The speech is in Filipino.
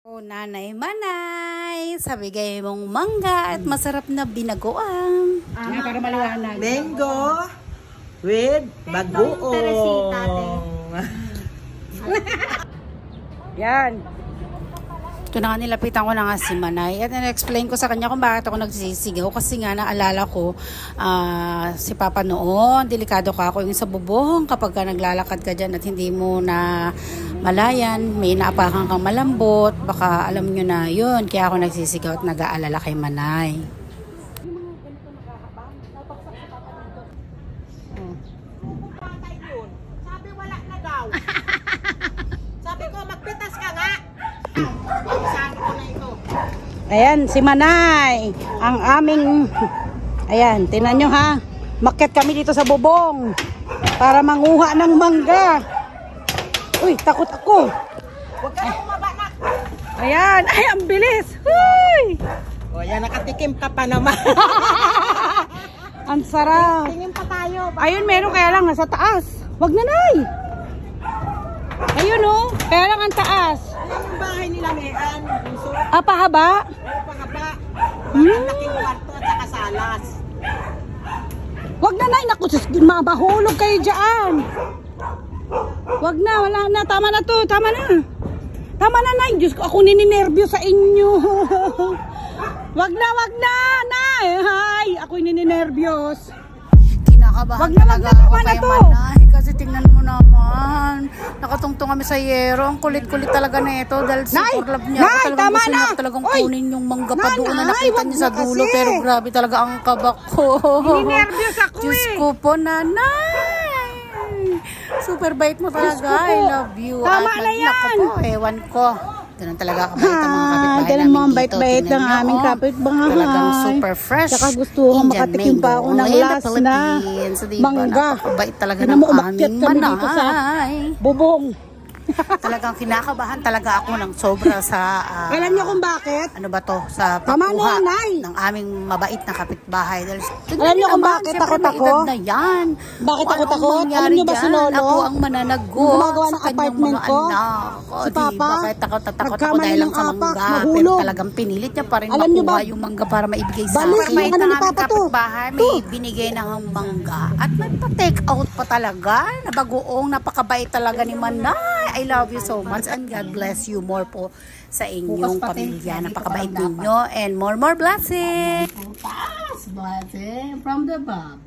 O Nanay Manay, sa bigay mong mangga at masarap na binagoang. Para maliwanag. Mango with bagoong. Yan. Ito na nga, nilapitan ko na nga si Manay at na-explain ko sa kanya kung bakit ako nagsisigaw kasi nga naalala ko si Papa noon, delikado ka ako yung sa bubong kapag ka naglalakad ka dyan at hindi mo na malayan, may naapakan kang malambot, baka alam nyo na yun, kaya ako nagsisigaw at nag-aalala kay Manay. Sabi wala na daw. Sabi ko magpitas ka nga. Ayan, si Manay, ang aming, ayan, tinan nyo ha, makyat kami dito sa bubong para manguha ng mangga. Uy, takot ako. Huwag ka na bumaba na. Ayan, ay, ang bilis. Uy! O yan, nakatikim ka pa naman. Ang sarap. Tingin pa tayo. Ayun, meron kaya lang nasa taas. Wag na, Nay. Ayun oh, kaya lang ang taas. Ayan yung bahay nila, Mean. Puso. Ah, pahaba? O pahaba. Ang laking kwarto at saka salas. Wag na, Nay. Naku, mabahulog kayo dyan. Wag na, wala na. Tama na to, tama na. Tama na, Nay. Diyos ko, ako nininervyo sa inyo. Wag na, Nay. Hay, ako nininervyos. Kinakabahan talaga ako kay Manay. Kasi tingnan mo naman. Nakatungtong kami sa yero. Ang kulit-kulit talaga na ito. Dahil super love niya. Nay, talagang tama gusto na. niya talagang kunin yung mangga pa doon na Nanay, nakita wag niya sa na dulo. kasi. Pero grabe talaga ang kabak ko. Nervyos ako Diyos ko po, Nanay. Super bait mo talaga. I love you. Tama At na yan. Naku po, ewan ko. Ganun talaga kabait ang mga kapitbahay Ganun namin mo ang dito. bait-bait Tingnan ng niyo, aming oh. kapitbahay. Talagang super fresh. Tsaka gusto kong Indian makatikim pa ako mango. ng Only in the last na Philippines. Diba? mangga. Napakabait talaga Tignan ng mo, umakyat aming kami dito sa Manay. bubong. Talagang kinakabahan talaga ako ng sobra sa Alam niyo kung bakit? ano ba to, sa Tama na pagkuha yan, Nay. ng aming mabait na kapitbahay. Dahil, Alam niyo kung bakit takot may ako? edad na yan. Bakit Kung ako anong takot? mangyari Alam niyo ba si dyan, Lolo? Ako ang mananagot Yung gumagawa ng sa kanyang apartment mga ko? anak. Si Papa? Diba? Kahit takot ako Nagkamali dahil lang ng sa apak, mangga. Pero mahulog. talagang pinilit niya pa rin Alam niyo makuha ba? yung mangga para maibigay sa Balis akin. yung ano ni Papa to. Kapitbahay, may binigay ng mangga. At may pa-take out pa talaga. Nabagoong, napakabait talaga ni Manay. I love you so much and God bless you more po sa inyong pamilya. Napakabait ninyo and more blessings. Blessing from the Bob.